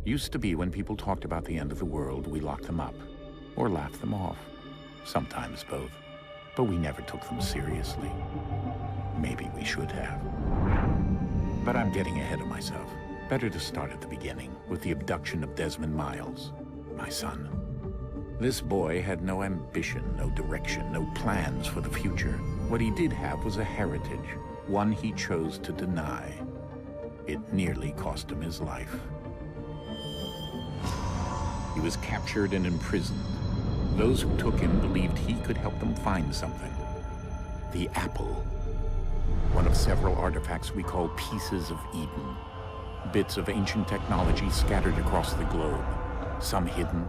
Used to be when people talked about the end of the world, we locked them up. Or laughed them off. Sometimes both. But we never took them seriously. Maybe we should have. But I'm getting ahead of myself. Better to start at the beginning, with the abduction of Desmond Miles, my son. This boy had no ambition, no direction, no plans for the future. What he did have was a heritage, one he chose to deny. It nearly cost him his life. He was captured and imprisoned. Those who took him believed he could help them find something. The apple. One of several artifacts we call Pieces of Eden. Bits of ancient technology scattered across the globe. Some hidden,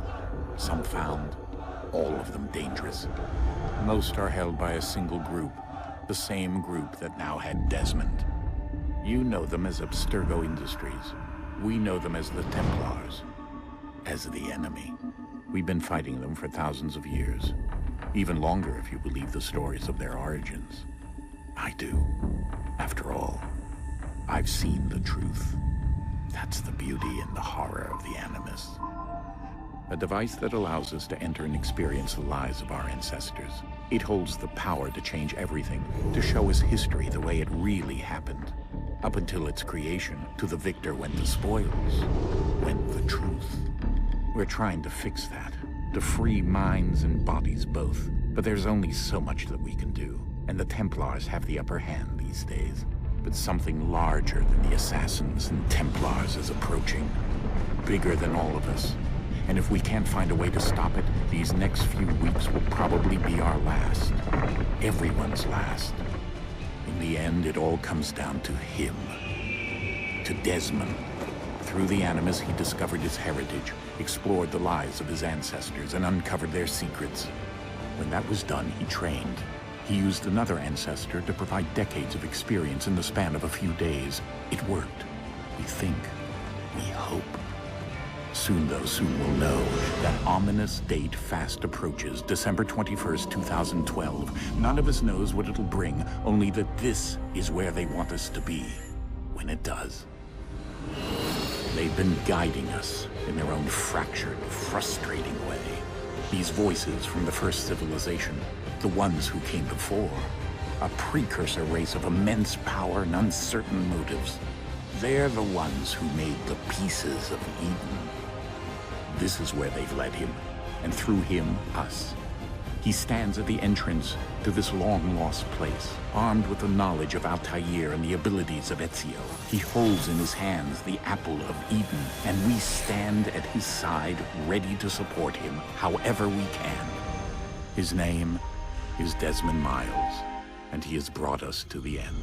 some found, all of them dangerous. Most are held by a single group, the same group that now had Desmond. You know them as Abstergo Industries. We know them as the Templars, as the enemy. We've been fighting them for thousands of years, even longer if you believe the stories of their origins. I do. After all, I've seen the truth. That's the beauty and the horror of the Animus. A device that allows us to enter and experience the lives of our ancestors. It holds the power to change everything, to show us history the way it really happened. Up until its creation, to the victor went the spoils, went the truth. We're trying to fix that, to free minds and bodies both. But there's only so much that we can do, and the Templars have the upper hand these days. But something larger than the Assassins and Templars is approaching, bigger than all of us. And if we can't find a way to stop it, these next few weeks will probably be our last. Everyone's last. In the end, it all comes down to him. To Desmond. Through the Animus, he discovered his heritage, explored the lives of his ancestors, and uncovered their secrets. When that was done, he trained. He used another ancestor to provide decades of experience in the span of a few days. It worked. We think. We hope. Soon, though, soon we'll know. That ominous date fast approaches, December 21st, 2012. None of us knows what it'll bring, only that this is where they want us to be, when it does. They've been guiding us in their own fractured, frustrating way. These voices from the first civilization, the ones who came before, a precursor race of immense power and uncertain motives. They're the ones who made the Pieces of Eden. This is where they've led him, and through him, us. He stands at the entrance to this long-lost place, armed with the knowledge of Altair and the abilities of Ezio. He holds in his hands the Apple of Eden, and we stand at his side, ready to support him however we can. His name is Desmond Miles, and he has brought us to the end.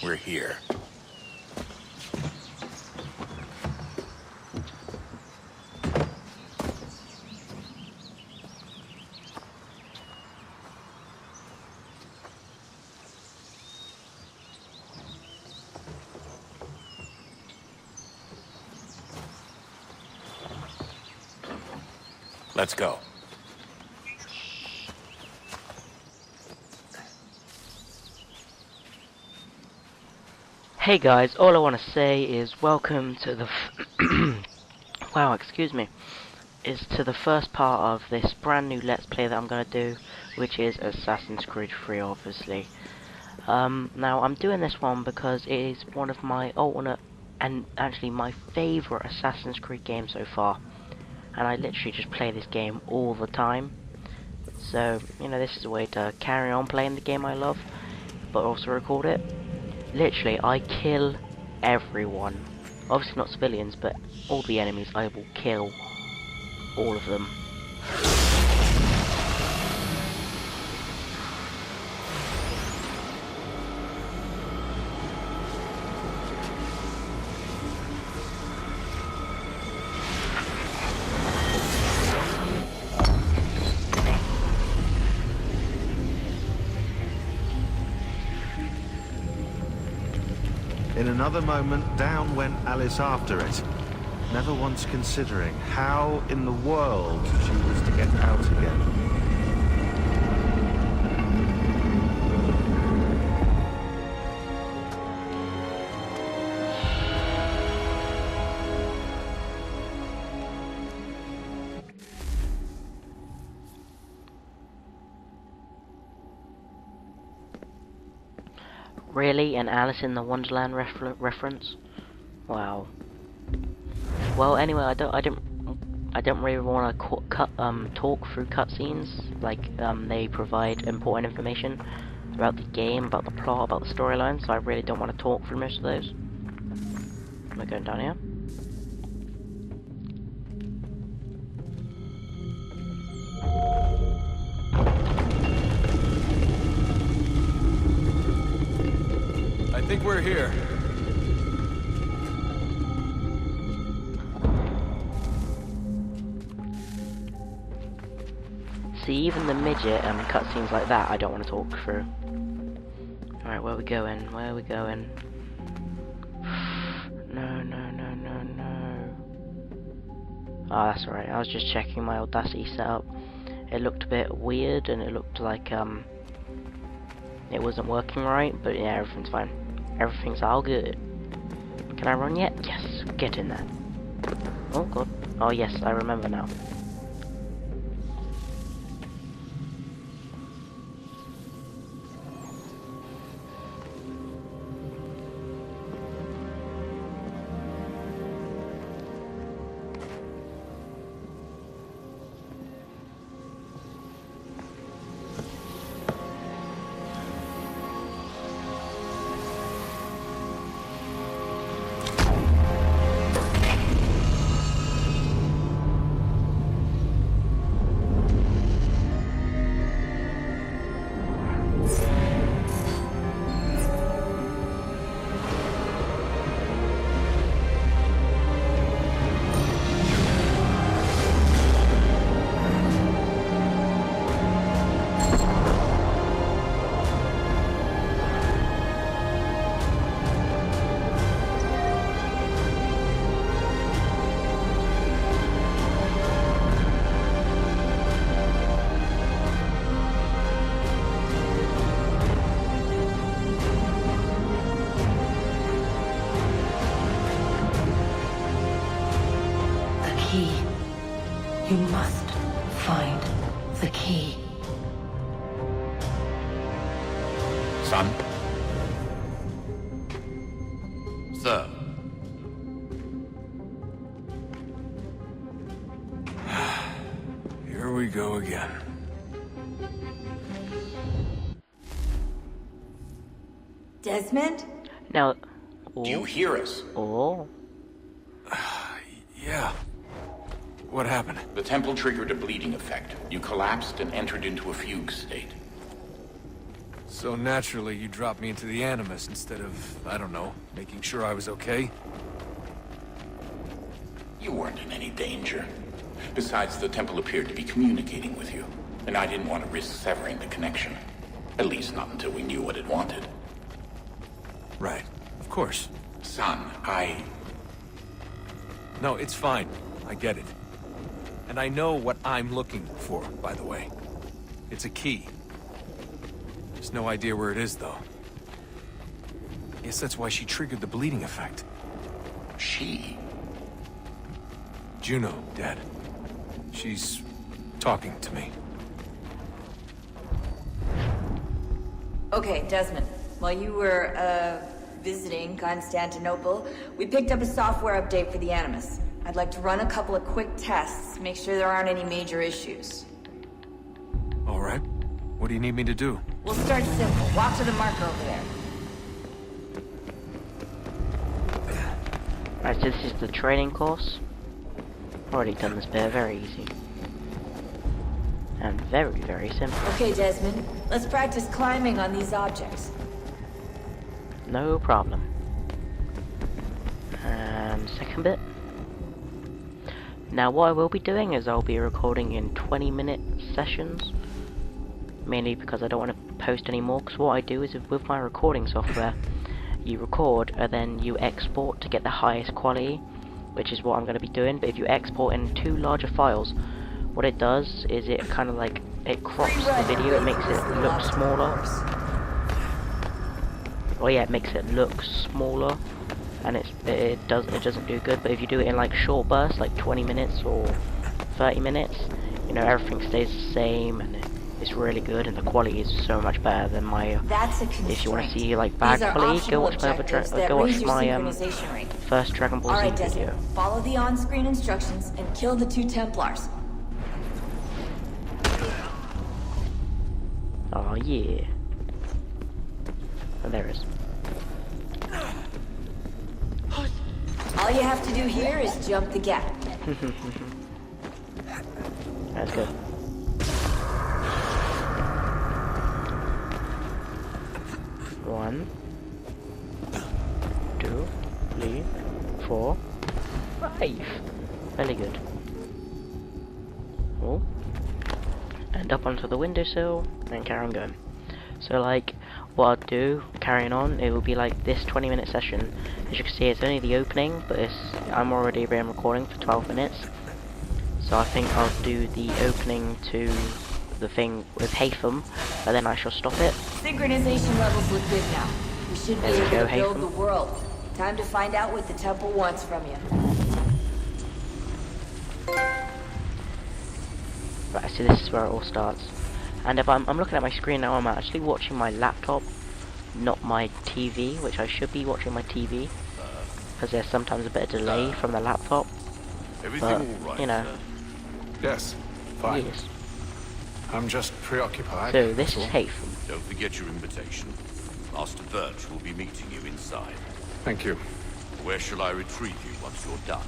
We're here. Let's go. Hey guys, all I want to say is welcome to the wow, excuse me, is to the first part of this brand new Let's Play that I'm going to do, which is Assassin's Creed 3, obviously. Now I'm doing this one because it is one of my alternate and actually my favourite Assassin's Creed games so far, and I literally just play this game all the time. So, you know, this is a way to carry on playing the game I love, but also record it. Literally, I kill everyone. Obviously not civilians, but all the enemies, I will kill all of them. In another moment, down went Alice after it, never once considering how in the world she was to get out again. Really? An Alice in the Wonderland reference? Wow. Well, anyway, I don't really want to talk through cutscenes. Like, they provide important information about the game, about the plot, about the storyline. So I really don't want to talk through most of those. Am I going down here? I think we're here. See, even the midget cutscenes like that, I don't want to talk through. Alright, where are we going? Where are we going? No, no, no, no, no. Oh, that's alright. I was just checking my Audacity setup. It looked a bit weird, and it looked like, it wasn't working right, but yeah, everything's fine. Everything's all good. Can I run yet? Yes, get in there. Oh god. Oh yes, I remember now. You must find the key. Son? Sir. Here we go again. Desmond? Now, Do you hear us? oh, Yeah. What happened? The temple triggered a bleeding effect. You collapsed and entered into a fugue state. So naturally, you dropped me into the Animus instead of, I don't know, making sure I was okay? You weren't in any danger. Besides, the temple appeared to be communicating with you, and I didn't want to risk severing the connection. At least not until we knew what it wanted. Right. Of course. Son, No, it's fine. I get it. And I know what I'm looking for, by the way. It's a key. Just no idea where it is, though. Guess that's why she triggered the bleeding effect. She? Juno, Dad. She's talking to me. Okay, Desmond. While you were, visiting Constantinople, we picked up a software update for the Animus. I'd like to run a couple of quick tests, make sure there aren't any major issues. All right. What do you need me to do? We'll start simple. Walk to the marker over there. Right, so this is the training course. Already done this bit, very easy. And very, very simple. Okay, Desmond, let's practice climbing on these objects. No problem. And second bit. Now what I will be doing is I'll be recording in 20-minute sessions. Mainly because I don't want to post anymore, because what I do is with my recording software, you record and then you export to get the highest quality, which is what I'm going to be doing. But if you export in too larger files, what it does is it kind of like, it crops the video, it makes it look smaller. Oh yeah, it makes it look smaller, and it doesn't do good. But if you do it in like short bursts, like 20 minutes or 30 minutes, you know, everything stays the same, and it's really good, and the quality is so much better than my. If you want to see like bad quality, go watch my first Dragon Ball Z video. Follow the on-screen instructions and kill the 2 Templars. Oh yeah. Oh, there it is. All you have to do here is jump the gap. That's good. One, 2, 3, 4, 5. Very good. Oh. And up onto the windowsill and carry on going. So like what I'll do, carrying on, it will be like this 20-minute session. As you can see, it's only the opening, but I'm already been recording for 12 minutes. So I think I'll do the opening to the thing with Haytham, and then I shall stop it. Synchronization levels look good now. We should be able to build the world. Time to find out what the temple wants from you. Right, so this is where it all starts. And if I'm looking at my screen now, I'm actually watching my laptop, not my TV, which I should be watching my TV, because there's sometimes a bit of delay from the laptop. Everything But, all right, you know. Yes, fine. Yes. I'm just preoccupied. So this is Haytham. Don't forget your invitation. Master Birch will be meeting you inside. Thank you. Where shall I retrieve you once you're done?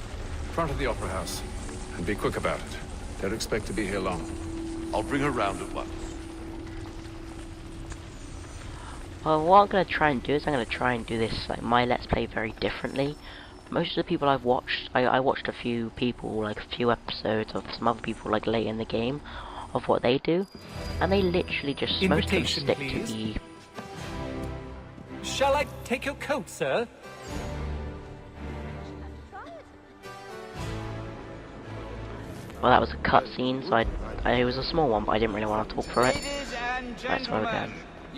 Front of the Opera House. And be quick about it. Don't expect to be here long. I'll bring her round at once. Well, what I'm going to try and do is I'm going to try and do this, like, my Let's Play very differently. Most of the people I've watched, I watched a few people, like a few episodes of some other people, like late in the game, of what they do, and they literally just, most of them stick to the... Shall I take your coat, sir? Well, that was a cutscene, so it was a small one, but I didn't really want to talk for it. That's why we're going.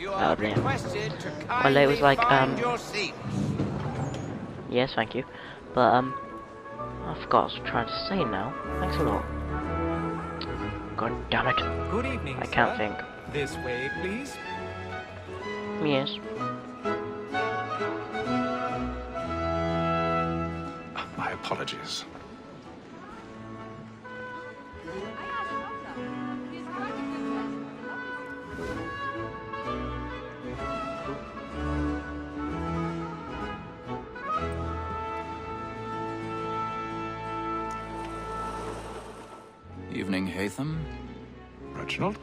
Oh, there. Well, it was like, yes, thank you. But, I forgot what I was trying to say now. Thanks a lot. God damn it. Good evening, I can't sir. think. This way, please. Yes. My apologies. Evening, Haytham. Reginald?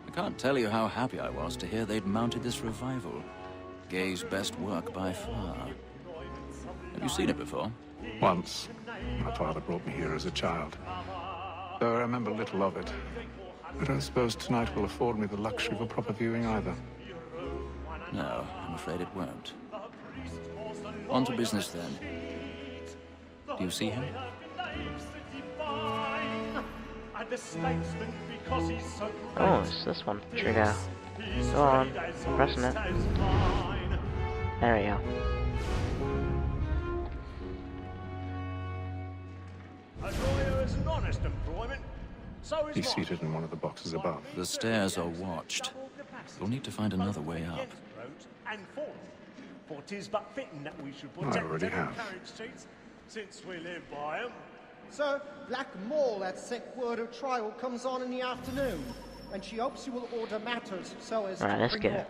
I can't tell you how happy I was to hear they'd mounted this revival. Gay's best work by far. Have you seen it before? Once. My father brought me here as a child. Though I remember little of it. I don't suppose tonight will afford me the luxury of a proper viewing either. No, I'm afraid it won't. On to business then. Do you see him? Oh, it's this one. Trigger. Go on. I'm pressing it. There we go. He's seated in one of the boxes above. The stairs are watched. You'll need to find another way up. I already have. Since we live by 'em. Sir, Black Mole at sick word of trial comes on in the afternoon, and she hopes you will order matters so as Right, to let's bring go. off.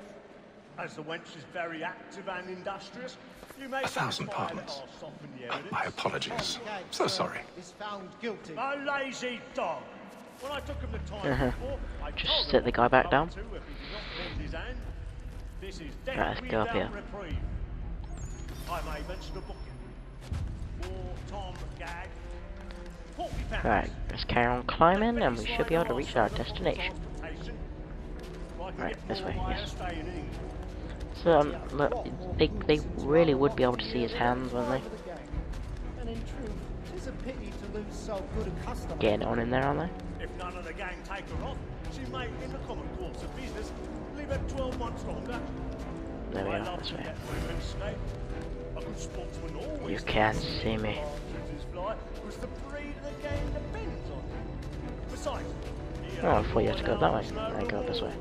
As the wench is very active and industrious, you may 1,000 satisfy that pardons. I'll soften the evidence. My apologies. So sorry. Is found guilty. A lazy dog. When I took him the time before, I Just told sit him the guy back what down. to if he did not lend his hand. This is death Right, let's go up without here. reprieve. I may mention a booking. For Tom Gag. £40. Right, let's carry on climbing and we should be able to reach our destination. Right, this way, yes. So, look, they really would be able to see his hands, wouldn't they? And in truth, it's a pity to lose so good a customer. Getting on in there, aren't they? If none of the gang take her off, she may, in the common course of business, leave her 12 months longer. There we I are, love this to way. get women snake. A good sportsman always You can't see me. because the breed of the game depends on it. Besides, Oh, I thought you had to go that way. I go this way.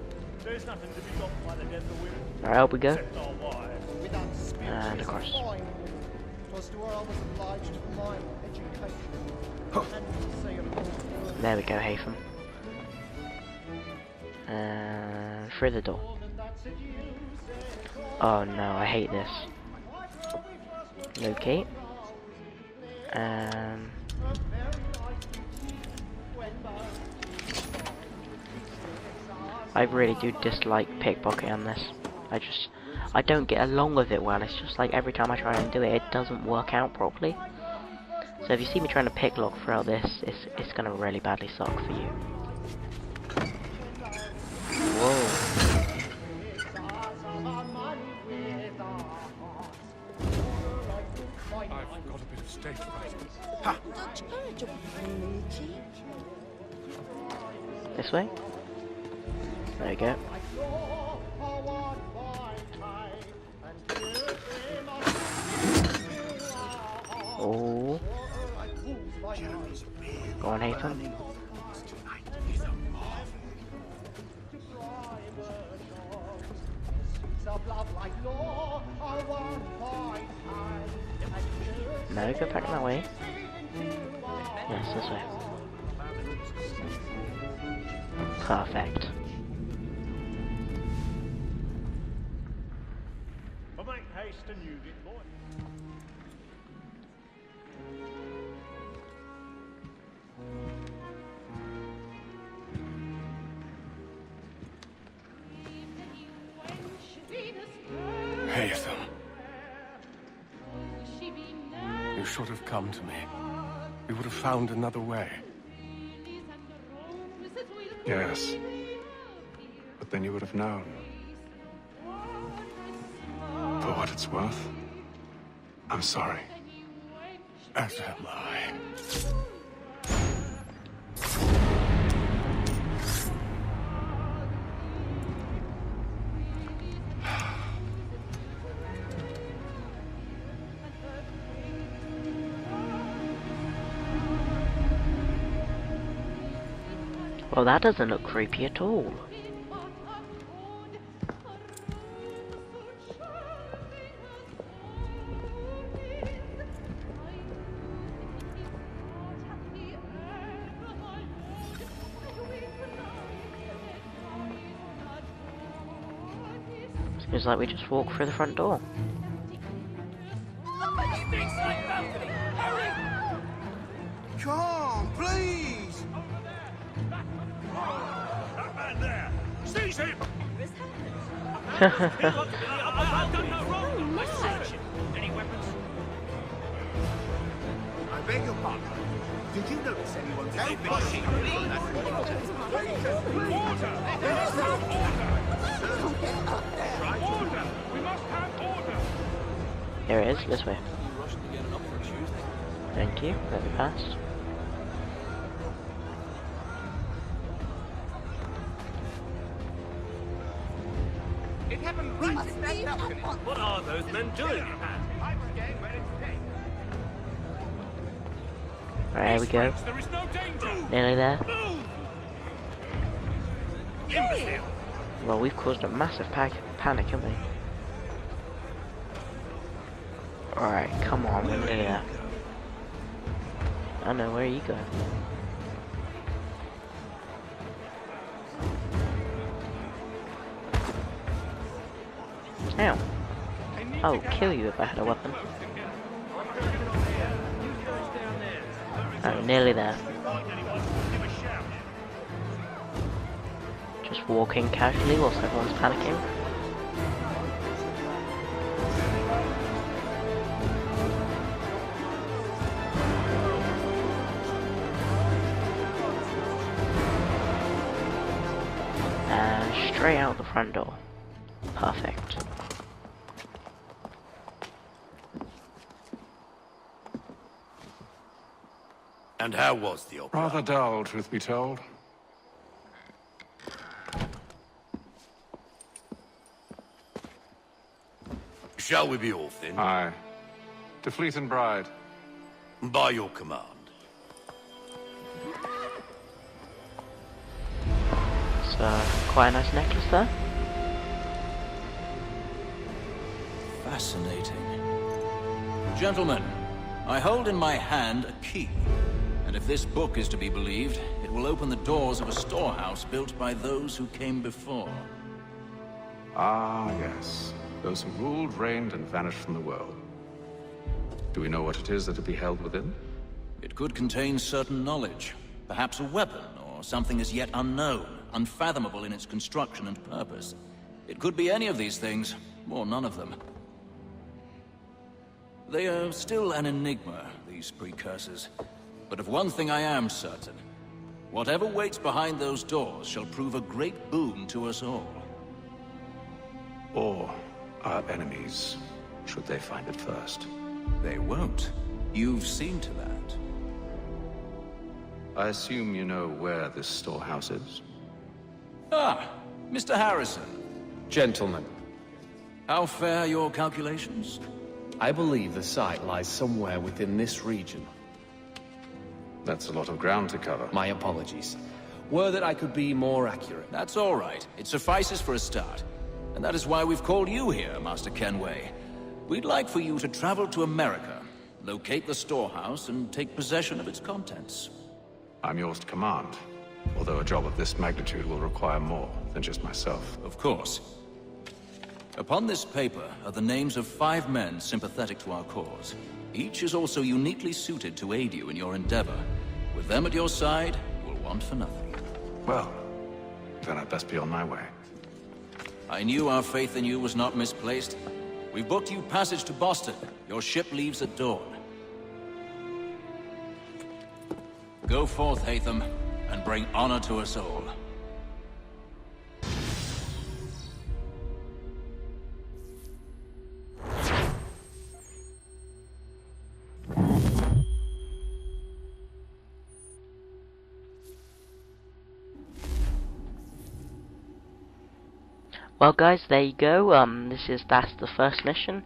there's nothing to be got by the death of women. Alright, up we go. Except our wives. Without dispute, And she is across. fine. 'Twas to her I was obliged for my education. And to say of course, There we go, Haytham. And through the door. Oh no, I hate this. Locate. I really do dislike pickpocketing this. I don't get along with it well. It's just like every time I try and do it, it doesn't work out properly. So if you see me trying to picklock throughout this, it's gonna really badly suck for you. Whoa. I've got a bit of stage fright. This way? There we go. Oh. Go on, Haytham. No, go back that way. Yes, this way. Perfect. But make haste and use it, boy. Haytham. You should have come to me. We would have found another way. Yes. But then you would have known. For what it's worth, I'm sorry. As am I. Well, that doesn't look creepy at all. Seems like we just walked through the front door. Come, please! That man there! Seize him! I've done no wrong! I searched him. Any weapons? I beg your pardon. Did you notice anyone pushing me? Order! Order! We must have order! Here it is, this way. Thank you, let me pass. It happened right in that balcony. What are those men doing? Alright, here we go. There is no danger. Nearly there. Imbecile. Well, we've caused a massive panic, haven't we? Alright, come on, we're nearly there. I know, where are you going? Ow. I'll kill you if I had a weapon. Oh, nearly there. Just walking casually whilst everyone's panicking. And straight out the front door. Perfect. And how was the opera? Rather dull, truth be told. Shall we be off then? Aye. To Fleet and Bride. By your command. It's quite a nice necklace there. Fascinating. Gentlemen, I hold in my hand a key. And if this book is to be believed, it will open the doors of a storehouse built by those who came before. Ah, yes. Those who ruled, reigned, and vanished from the world. Do we know what it is that will be held within? It could contain certain knowledge. Perhaps a weapon, or something as yet unknown, unfathomable in its construction and purpose. It could be any of these things, or none of them. They are still an enigma, these precursors. But of one thing I am certain. Whatever waits behind those doors shall prove a great boon to us all. Or our enemies, should they find it first. They won't. You've seen to that. I assume you know where this storehouse is? Ah, Mr. Harrison. Gentlemen, How fare your calculations? I believe the site lies somewhere within this region. That's a lot of ground to cover. My apologies. Were that I could be more accurate. That's all right. It suffices for a start. And that is why we've called you here, Master Kenway. We'd like for you to travel to America, locate the storehouse, and take possession of its contents. I'm yours to command, although a job of this magnitude will require more than just myself. Of course. Upon this paper are the names of 5 men sympathetic to our cause. Each is also uniquely suited to aid you in your endeavor. With them at your side, you will want for nothing. Well, then I'd best be on my way. I knew our faith in you was not misplaced. We've booked you passage to Boston. Your ship leaves at dawn. Go forth, Hatham, and bring honor to us all. Well guys, there you go, that's the first mission.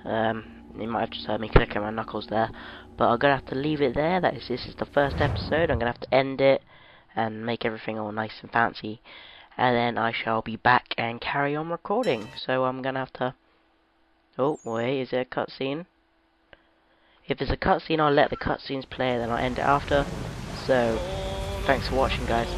You might have just heard me clicking my knuckles there, but I'm gonna have to leave it there. This is the first episode. I'm gonna have to end it and make everything all nice and fancy, and then I shall be back and carry on recording. So I'm gonna have to... Oh wait, is there a cutscene? If there's a cutscene, I'll let the cutscenes play, then I'll end it after. So thanks for watching guys.